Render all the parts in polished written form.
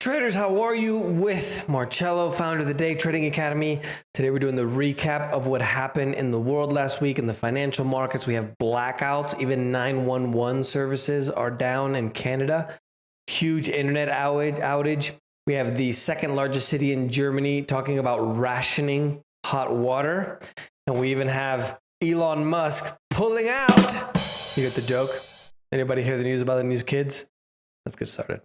Traders, how are you? With Marcello, founder of the Day Trading Academy. Today we're doing the recap of what happened in the world last week in the financial markets. We have blackouts, even 911 services are down in Canada. Huge internet outage. We have the second largest city in Germany talking about rationing hot water. And we even have Elon Musk pulling out. You get the joke? Anybody hear the news about the news kids? Let's get started.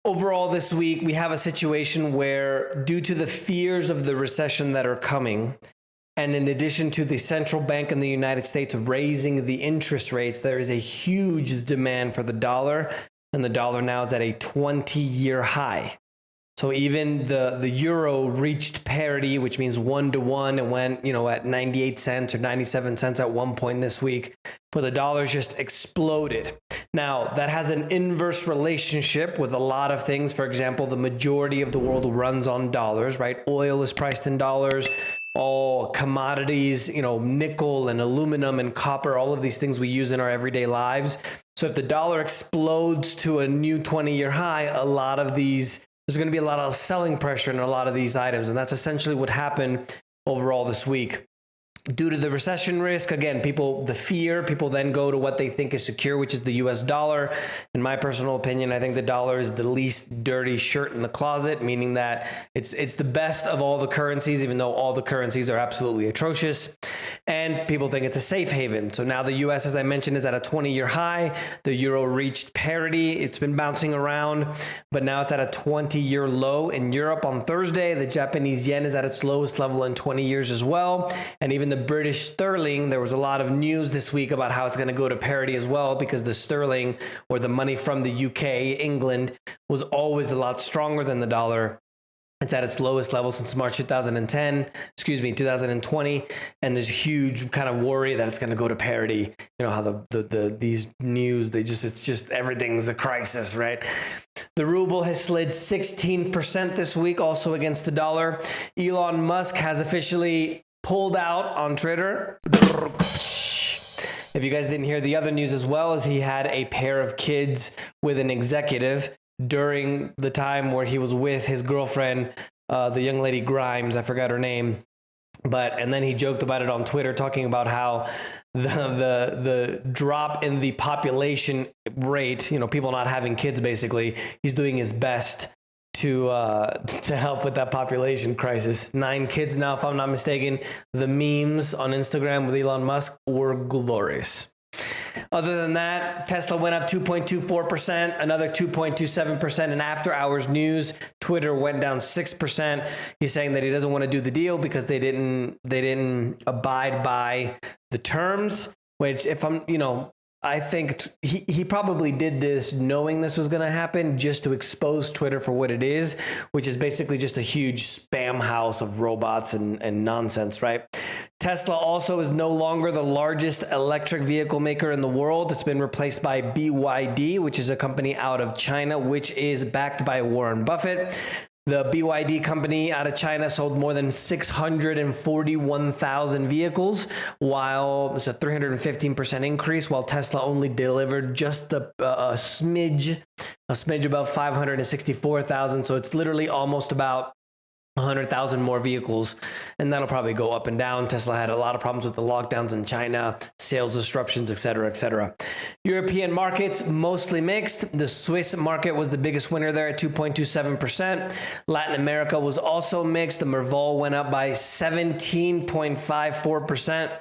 Overall this week, we have a situation where due to the fears of the recession that are coming, and in addition to the central bank in the United States raising the interest rates, there is a huge demand for the dollar, and the dollar now is at a 20-year high. So even the euro reached parity, which means 1-to-1. It went, at 98 cents or 97 cents at one point this week, but the dollar's just exploded. Now, that has an inverse relationship with a lot of things. For example, the majority of the world runs on dollars, right? Oil is priced in dollars. All commodities, nickel and aluminum and copper, all of these things we use in our everyday lives. So if the dollar explodes to a new 20-year high, there's going to be a lot of selling pressure in a lot of these items. And that's essentially what happened overall this week. Due to the recession risk, again, people then go to what they think is secure, which is the US dollar. In my personal opinion, I think the dollar is the least dirty shirt in the closet, meaning that it's the best of all the currencies, even though all the currencies are absolutely atrocious. And people think it's a safe haven. So now the US, as I mentioned, is at a 20-year high. The euro reached parity. It's been bouncing around, but now it's at a 20-year low in Europe on Thursday. The Japanese yen is at its lowest level in 20 years as well. And even the British sterling, there was a lot of news this week about how it's going to go to parity as well, because the sterling, or the money from the UK, England, was always a lot stronger than the dollar. It's at its lowest level since March 2020, and there's a huge kind of worry that it's going to go to parity. You know how these news, it's just everything's a crisis, right? The ruble has slid 16% this week, also against the dollar. Elon Musk has officially pulled out on Twitter. If you guys didn't hear the other news as well, as he had a pair of kids with an executive during the time where he was with his girlfriend, the young lady Grimes, I forgot her name. And then he joked about it on Twitter, talking about how the drop in the population rate, people not having kids, basically, he's doing his best to help with that population crisis. 9 kids now, if I'm not mistaken. The memes on Instagram with Elon Musk were glorious. Other than that, Tesla went up 2.24%, another 2.27% in after-hours news. Twitter went down 6%. He's saying that he doesn't want to do the deal because they didn't abide by the terms, which I think he probably did this knowing this was going to happen, just to expose Twitter for what it is, which is basically just a huge spam house of robots and nonsense, right? Tesla also is no longer the largest electric vehicle maker in the world. It's been replaced by BYD, which is a company out of China, which is backed by Warren Buffett. The BYD company out of China sold more than 641,000 vehicles, while it's a 315% increase, while Tesla only delivered just a smidge above 564,000. So it's literally almost about 100,000 more vehicles, and that'll probably go up and down. Tesla had a lot of problems with the lockdowns in China, sales disruptions, et cetera, et cetera. European markets, mostly mixed. The Swiss market was the biggest winner there at 2.27%. Latin America was also mixed. The Merval went up by 17.54%.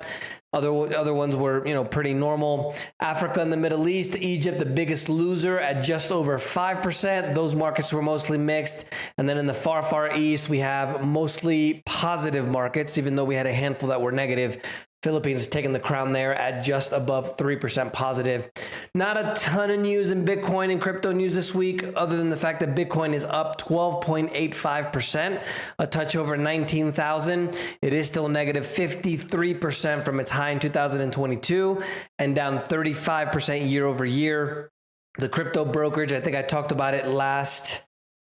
Other ones were, pretty normal. Africa and the Middle East, Egypt, the biggest loser at just over 5%. Those markets were mostly mixed. And then in the far, far east, we have mostly positive markets, even though we had a handful that were negative. Philippines taking the crown there at just above 3% positive. Not a ton of news in Bitcoin and crypto news this week, other than the fact that Bitcoin is up 12.85%, a touch over 19,000. It is still negative 53% from its high in 2022 and down 35% year over year. The crypto brokerage, I think I talked about it last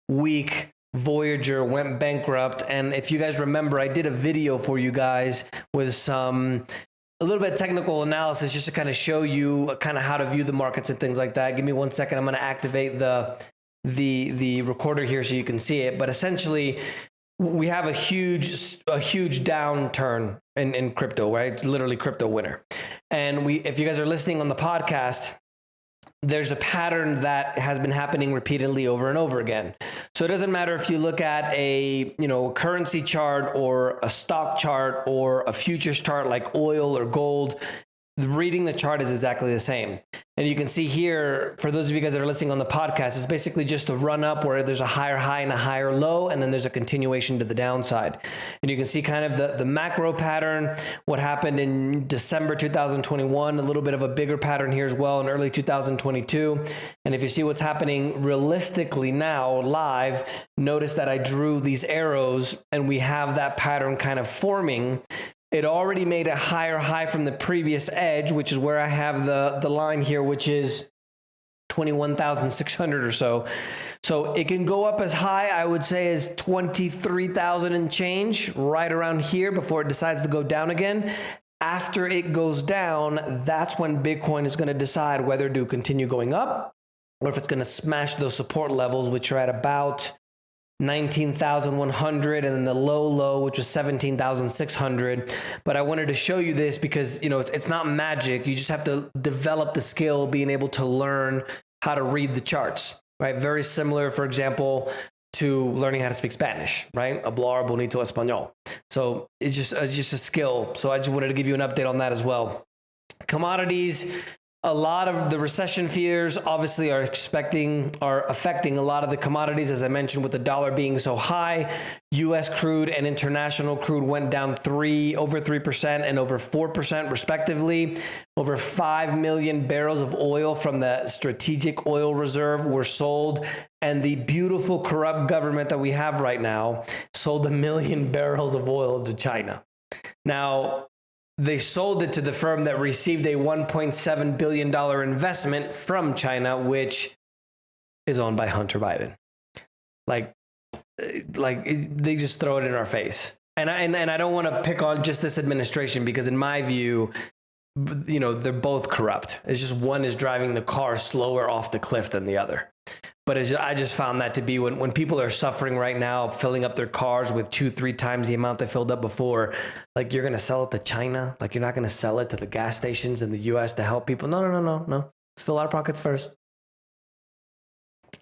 week, Voyager went bankrupt. And if you guys remember, I did a video for you guys with a little bit of technical analysis just to kind of show you kind of how to view the markets and things like that. Give me 1 second. I'm going to activate the recorder here so you can see it. But essentially, we have a huge downturn in crypto, right? It's literally crypto winter. And if you guys are listening on the podcast, there's a pattern that has been happening repeatedly over and over again. So it doesn't matter if you look at a currency chart or a stock chart or a futures chart like oil or gold. Reading the chart is exactly the same. And you can see here, for those of you guys that are listening on the podcast, it's basically just a run up where there's a higher high and a higher low, and then there's a continuation to the downside. And you can see kind of the macro pattern, what happened in December 2021, a little bit of a bigger pattern here as well in early 2022. And if you see what's happening realistically now, live, notice that I drew these arrows and we have that pattern kind of forming. It already made a higher high from the previous edge, which is where I have the line here, which is 21,600 or so. So it can go up as high, I would say, as 23,000 and change, right around here before it decides to go down again. After it goes down, that's when Bitcoin is going to decide whether to continue going up or if it's going to smash those support levels, which are at about 19,100 and then the low, which was 17,600. But I wanted to show you this because, it's not magic. You just have to develop the skill, being able to learn how to read the charts, right? Very similar, for example, to learning how to speak Spanish, right? Hablar bonito español. So it's just a skill. So I just wanted to give you an update on that as well. Commodities. A lot of the recession fears obviously are affecting a lot of the commodities, as I mentioned, with the dollar being so high. U.S. crude and international crude went down over 3% and over 4% respectively. Over 5 million barrels of oil from the strategic oil reserve were sold. And the beautiful corrupt government that we have right now sold 1 million barrels of oil to China. Now, they sold it to the firm that received a $1.7 billion investment from China, which is owned by Hunter Biden. Like they just throw it in our face. And I don't want to pick on just this administration because in my view, they're both corrupt. It's just one is driving the car slower off the cliff than the other. But I just found that to be when people are suffering right now, filling up their cars with 2-3 times the amount they filled up before, like you're going to sell it to China. Like you're not going to sell it to the gas stations in the US to help people. No. Let's fill our pockets first.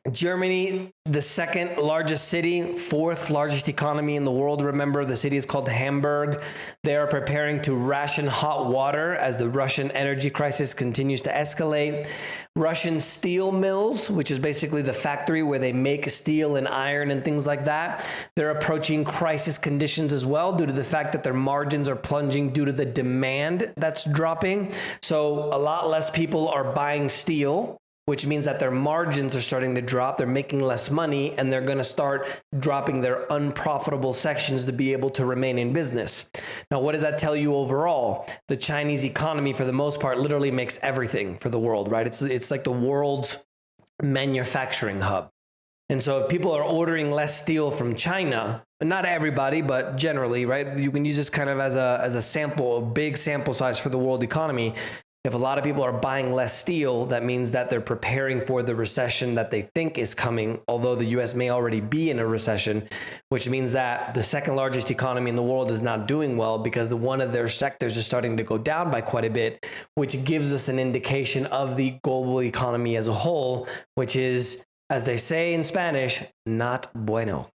Germany, the second largest city, fourth largest economy in the world. Remember, the city is called Hamburg. They are preparing to ration hot water as the Russian energy crisis continues to escalate. Russian steel mills, which is basically the factory where they make steel and iron and things like that, they're approaching crisis conditions as well due to the fact that their margins are plunging due to the demand that's dropping. So a lot less people are buying steel, which means that their margins are starting to drop. They're making less money, and they're going to start dropping their unprofitable sections to be able to remain in business. Now, what does that tell you overall? The Chinese economy, for the most part, literally makes everything for the world, right? It's like the world's manufacturing hub. And so if people are ordering less steel from China, not everybody, but generally, right? You can use this kind of as a sample, a big sample size for the world economy. If a lot of people are buying less steel, that means that they're preparing for the recession that they think is coming, although the US may already be in a recession, which means that the second largest economy in the world is not doing well because one of their sectors is starting to go down by quite a bit, which gives us an indication of the global economy as a whole, which is, as they say in Spanish, not bueno.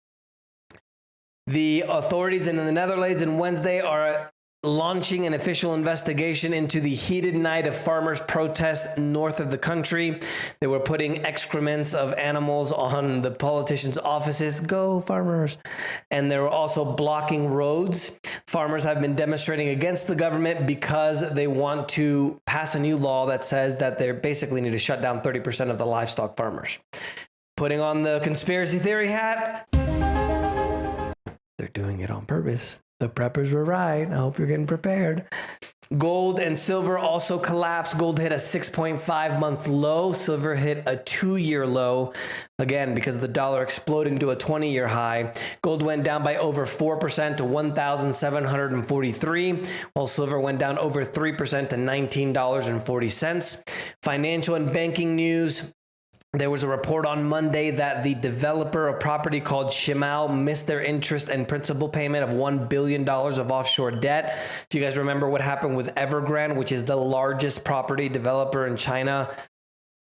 The authorities in the Netherlands on Wednesday are launching an official investigation into the heated night of farmers' protests north of the country. They were putting excrements of animals on the politicians' offices. Go farmers. And they were also blocking roads. Farmers have been demonstrating against the government because they want to pass a new law that says that they basically need to shut down 30% of the livestock farmers. Putting on the conspiracy theory hat, they're doing it on purpose. The preppers were right. I hope you're getting prepared. Gold and silver also collapsed. Gold hit a 6.5-month low. Silver hit a 2-year low. Again, because of the dollar exploding to a 20-year high. Gold went down by over 4% to 1,743, while silver went down over 3% to $19.40. Financial and banking news. There was a report on Monday that the developer of property called Shimal missed their interest and principal payment of $1 billion of offshore debt. If you guys remember what happened with Evergrande, which is the largest property developer in China,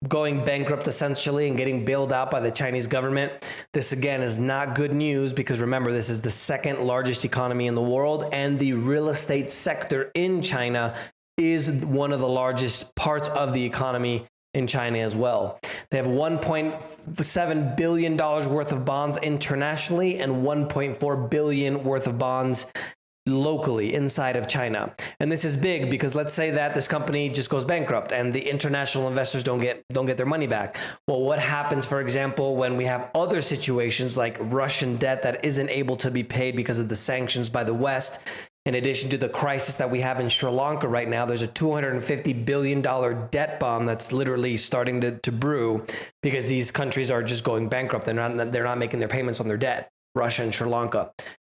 going bankrupt essentially and getting bailed out by the Chinese government. This again is not good news because remember, this is the second largest economy in the world, and the real estate sector in China is one of the largest parts of the economy in China as well. They have $1.7 billion worth of bonds internationally and $1.4 billion worth of bonds locally inside of China. And this is big because let's say that this company just goes bankrupt and the international investors don't get their money back. Well, what happens, for example, when we have other situations like Russian debt that isn't able to be paid because of the sanctions by the West? In addition to the crisis that we have in Sri Lanka right now, there's a $250 billion debt bomb that's literally starting to brew because these countries are just going bankrupt. They're not making their payments on their debt, Russia and Sri Lanka.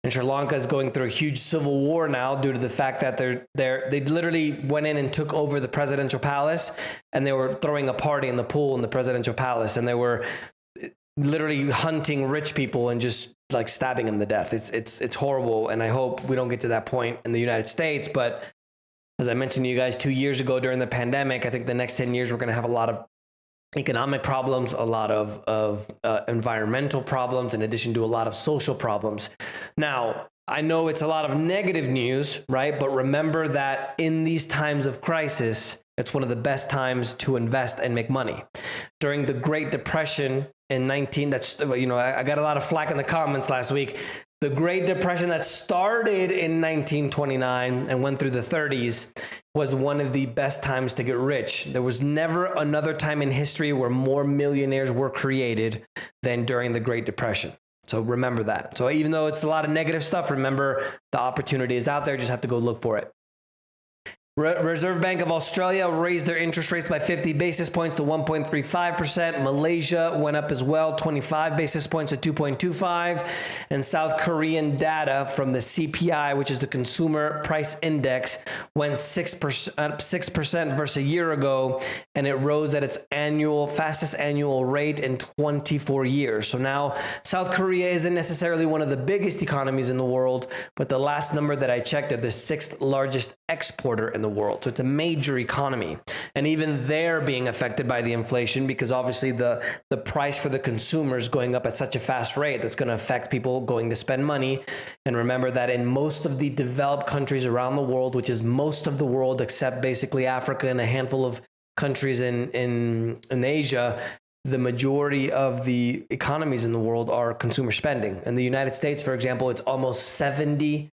And Sri Lanka is going through a huge civil war now due to the fact that they literally went in and took over the presidential palace, and they were throwing a party in the pool in the presidential palace, and they were literally hunting rich people and just like stabbing them to death. It's horrible, and I hope we don't get to that point in the United States. But as I mentioned to you guys 2 years ago during the pandemic, I think the next 10 years we're going to have a lot of economic problems, a lot of environmental problems, in addition to a lot of social problems. Now, I know it's a lot of negative news, right? But remember that in these times of crisis, it's one of the best times to invest and make money. During the Great Depression in I got a lot of flack in the comments last week. The Great Depression that started in 1929 and went through the 30s was one of the best times to get rich. There was never another time in history where more millionaires were created than during the Great Depression. So remember that. So even though it's a lot of negative stuff, remember the opportunity is out there. Just have to go look for it. Reserve Bank of Australia raised their interest rates by 50 basis points to 1.35%. Malaysia went up as well, 25 basis points to 2.25%. And South Korean data from the CPI, which is the Consumer Price Index, went 6% versus a year ago, and it rose at its fastest annual rate in 24 years. So now South Korea isn't necessarily one of the biggest economies in the world, but the last number that I checked, they're the 6th largest exporter in the world. So it's a major economy. And even they're being affected by the inflation because obviously the price for the consumer is going up at such a fast rate that's going to affect people going to spend money. And remember that in most of the developed countries around the world, which is most of the world except basically Africa and a handful of countries in Asia, the majority of the economies in the world are consumer spending. In the United States, for example, it's almost 70%.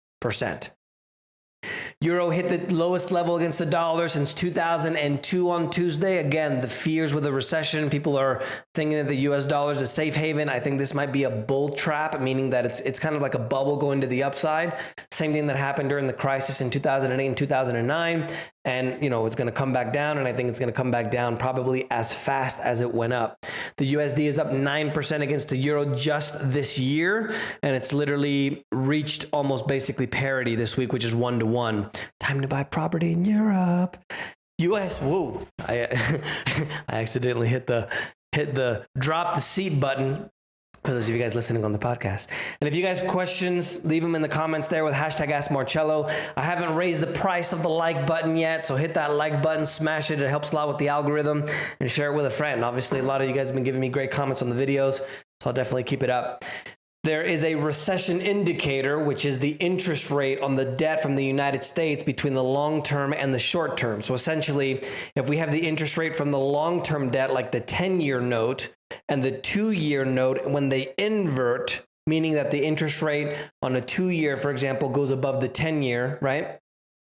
Euro hit the lowest level against the dollar since 2002 on Tuesday. Again, the fears with a recession. People are thinking that the US dollar is a safe haven. I think this might be a bull trap, meaning that it's kind of like a bubble going to the upside. Same thing that happened during the crisis in 2008 and 2009. And, it's going to come back down. And I think it's going to come back down probably as fast as it went up. The USD is up 9% against the euro just this year. And it's literally reached almost basically parity this week, which is 1-to-1. Time to buy property in Europe. US, whoa. I accidentally hit the drop the seat button. For those of you guys listening on the podcast. And if you guys have questions, leave them in the comments there with hashtag Ask Marcello. I haven't raised the price of the like button yet, so hit that like button, smash it. It helps a lot with the algorithm, and share it with a friend. Obviously, a lot of you guys have been giving me great comments on the videos, so I'll definitely keep it up. There is a recession indicator, which is the interest rate on the debt from the United States between the long term and the short term. So essentially, if we have the interest rate from the long-term debt, like the 10-year note and the 2-year note, when they invert, meaning that the interest rate on a 2-year, for example, goes above the 10-year, right?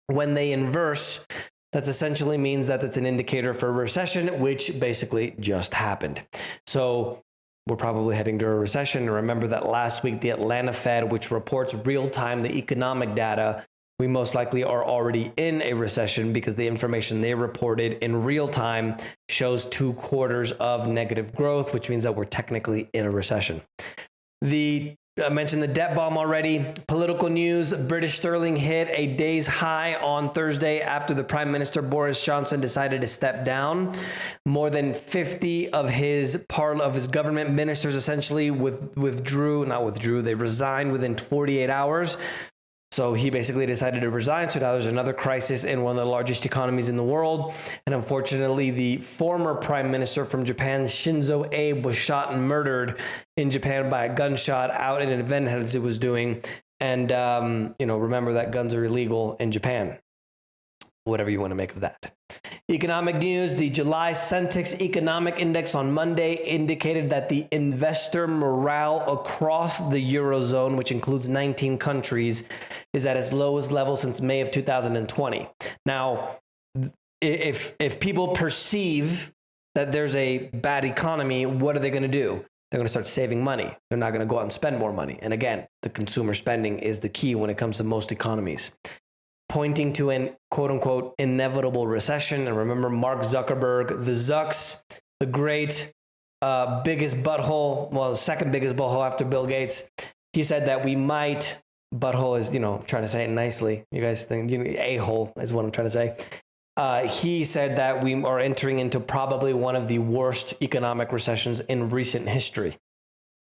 When they inverse, that essentially means that it's an indicator for a recession, which basically just happened. So we're probably heading to a recession. And remember that last week, the Atlanta Fed, which reports real-time the economic data, we most likely are already in a recession because the information they reported in real time shows 2 quarters of negative growth, which means that we're technically in a recession. I mentioned the debt bomb already. Political news, British sterling hit a day's high on Thursday after the Prime Minister Boris Johnson decided to step down. More than 50 of his government ministers essentially they resigned within 48 hours. So he basically decided to resign. So now there's another crisis in one of the largest economies in the world. And unfortunately, the former prime minister from Japan, Shinzo Abe, was shot and murdered in Japan by a gunshot out in an event as it was doing. And, remember that guns are illegal in Japan. Whatever you want to make of that. Economic news, the July Centix Economic Index on Monday indicated that the investor morale across the Eurozone, which includes 19 countries, is at its lowest level since May of 2020. Now, if people perceive that there's a bad economy, what are they going to do? They're going to start saving money. They're not going to go out and spend more money. And again, the consumer spending is the key when it comes to most economies, pointing to an quote-unquote inevitable recession. And remember, Mark Zuckerberg, the Zucks, the great biggest butthole, the second biggest butthole after Bill Gates, he said that we might, butthole is, I'm trying to say it nicely. You guys think, a-hole is what I'm trying to say. He said that we are entering into probably one of the worst economic recessions in recent history.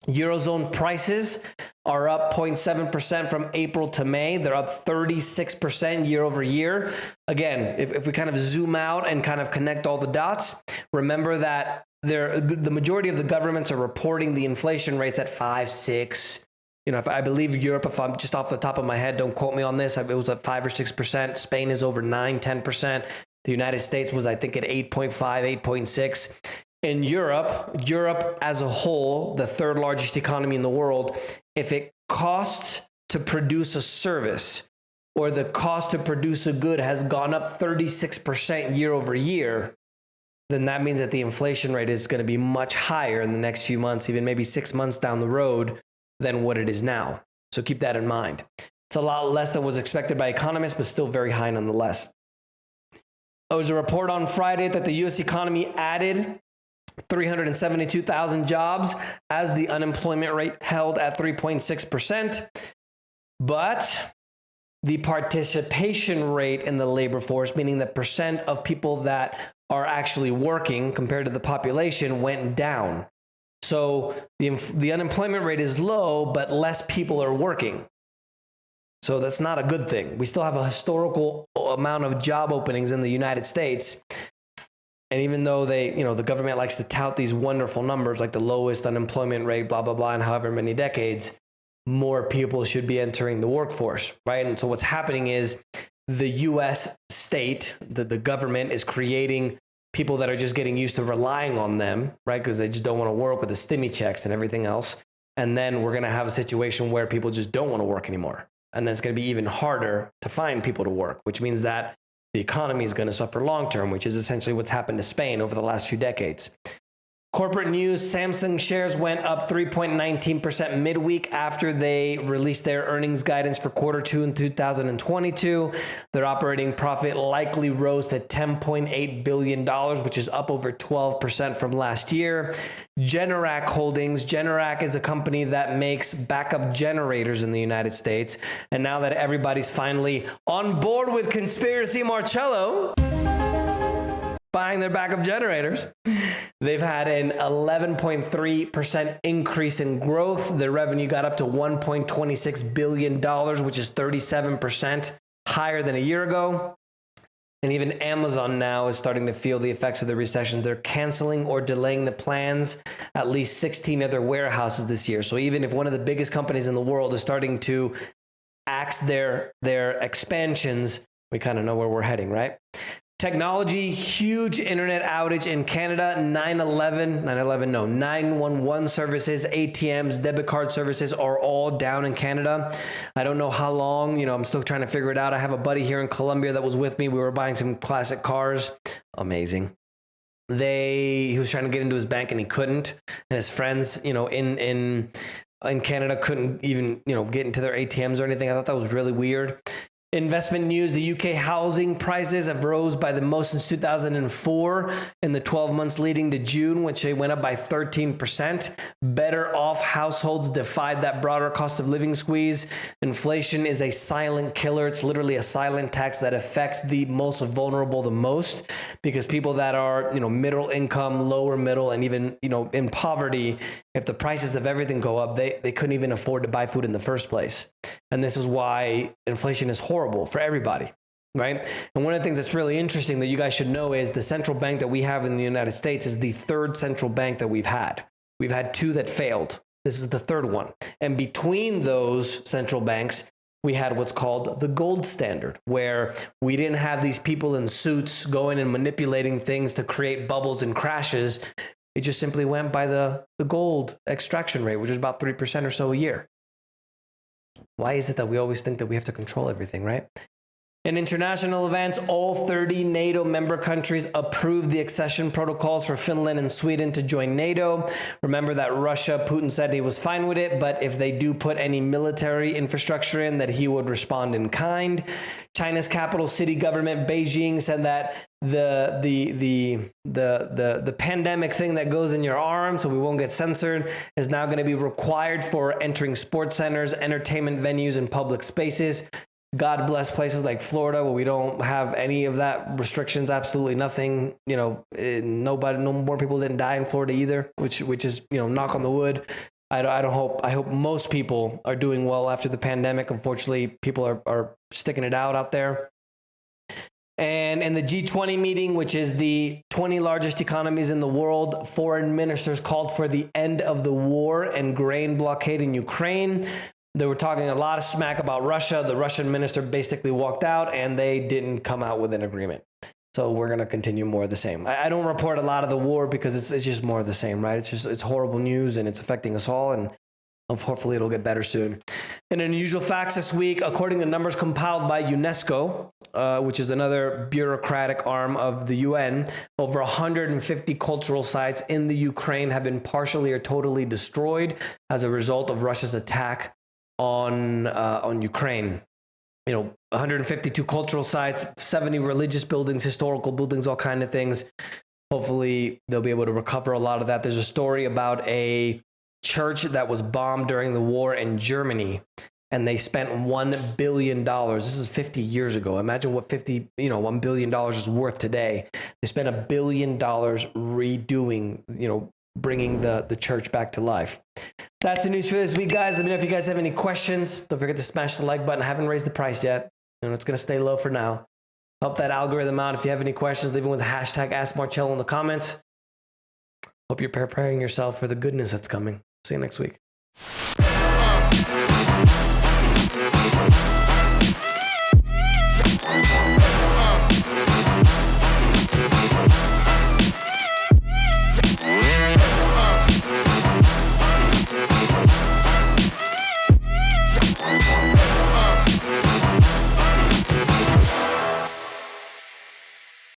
Eurozone prices are up 0.7% from April to May. They're up 36% year over year. Again, if we kind of zoom out and kind of connect all the dots, remember that the majority of the governments are reporting the inflation rates at 5, 6. If I believe Europe, if I'm just off the top of my head, don't quote me on this, it was at 5 or 6%. Spain is over 9, 10%. The United States was, I think, at 8.5, 8.6. In Europe as a whole, the third largest economy in the world, if it costs to produce a service or the cost to produce a good has gone up 36% year over year, then that means that the inflation rate is going to be much higher in the next few months, even maybe 6 months down the road, than what it is now. So keep that in mind. It's a lot less than was expected by economists, but still very high nonetheless. There was a report on Friday that the U.S. economy added 372,000 jobs as the unemployment rate held at 3.6%. But the participation rate in the labor force, meaning the percent of people that are actually working compared to the population, went down. So the unemployment rate is low, but less people are working. So that's not a good thing. We still have a historical amount of job openings in the United States. And even though the government likes to tout these wonderful numbers, like the lowest unemployment rate, blah, blah, blah, in however many decades, more people should be entering the workforce, right? And so what's happening is the U.S. state, the government is creating people that are just getting used to relying on them, right? Because they just don't want to work with the stimmy checks and everything else. And then we're going to have a situation where people just don't want to work anymore. And then it's going to be even harder to find people to work, which means that the economy is going to suffer long-term, which is essentially what's happened to Spain over the last few decades. Corporate news, Samsung shares went up 3.19% midweek after they released their earnings guidance for quarter 2 in 2022. Their operating profit likely rose to $10.8 billion, which is up over 12% from last year. Generac Holdings. Generac is a company that makes backup generators in the United States. And now that everybody's finally on board with conspiracy Marcello, buying their backup generators, they've had an 11.3% increase in growth. Their revenue got up to $1.26 billion, which is 37% higher than a year ago. And even Amazon now is starting to feel the effects of the recessions. They're canceling or delaying the plans at least 16 of their warehouses this year. So even if one of the biggest companies in the world is starting to axe their expansions, we kind of know where we're heading, right? Technology, huge internet outage in Canada, 911 services, ATMs, debit card services are all down in Canada. I don't know how long, I'm still trying to figure it out. I have a buddy here in Colombia that was with me. We were buying some classic cars. Amazing. He was trying to get into his bank and he couldn't. And his friends, in Canada couldn't even, get into their ATMs or anything. I thought that was really weird. Investment news, the UK housing prices have rose by the most since 2004 in the 12 months leading to June, which they went up by 13%. Better off households defied that broader cost of living squeeze. Inflation is a silent killer. It's literally a silent tax that affects the most vulnerable the most, because people that are, middle income, lower middle, and even, in poverty, if the prices of everything go up, they couldn't even afford to buy food in the first place. And this is why inflation is horrible for everybody, right? And one of the things that's really interesting that you guys should know is the central bank that we have in the United States is the third central bank that we've had. We've had two that failed. This is the third one. And between those central banks, we had what's called the gold standard, where we didn't have these people in suits going and manipulating things to create bubbles and crashes. It just simply went by the gold extraction rate, which is about 3% or so a year. Why is it that we always think that we have to control everything, right? In international events, all 30 NATO member countries approved the accession protocols for Finland and Sweden to join NATO. Remember that Putin said he was fine with it, but if they do put any military infrastructure in, that he would respond in kind. China's capital city government, Beijing, said that the pandemic thing that goes in your arm, so we won't get censored, is now going to be required for entering sports centers, entertainment venues, and public spaces. God bless places like Florida where we don't have any of that restrictions, absolutely nothing. No more people didn't die in Florida either, which is, knock on the wood. I hope most people are doing well after the pandemic. Unfortunately, people are sticking it out there. And in the G20 meeting, which is the 20 largest economies in the world, foreign ministers called for the end of the war and grain blockade in Ukraine. They were talking a lot of smack about Russia. The Russian minister basically walked out and they didn't come out with an agreement. So we're going to continue more of the same. I don't report a lot of the war because it's just more of the same, right? It's horrible news and it's affecting us all, and hopefully it'll get better soon. In unusual facts this week, according to numbers compiled by UNESCO, which is another bureaucratic arm of the UN, over 150 cultural sites in the Ukraine have been partially or totally destroyed as a result of Russia's attack on Ukraine. 152 cultural sites, 70 religious buildings, historical buildings, all kind of things. Hopefully they'll be able to recover a lot of that. There's a story about a church that was bombed during the war in Germany, and they spent $1 billion. This is 50 years ago. Imagine what $1 billion is worth today. They spent $1 billion redoing, bringing the church back to life. That's the news for this week, guys. Let me know if you guys have any questions. Don't forget to smash the like button. I haven't raised the price yet. It's going to stay low for now. Help that algorithm out. If you have any questions, leave them with the hashtag #AskMarcello in the comments. Hope you're preparing yourself for the goodness that's coming. See you next week.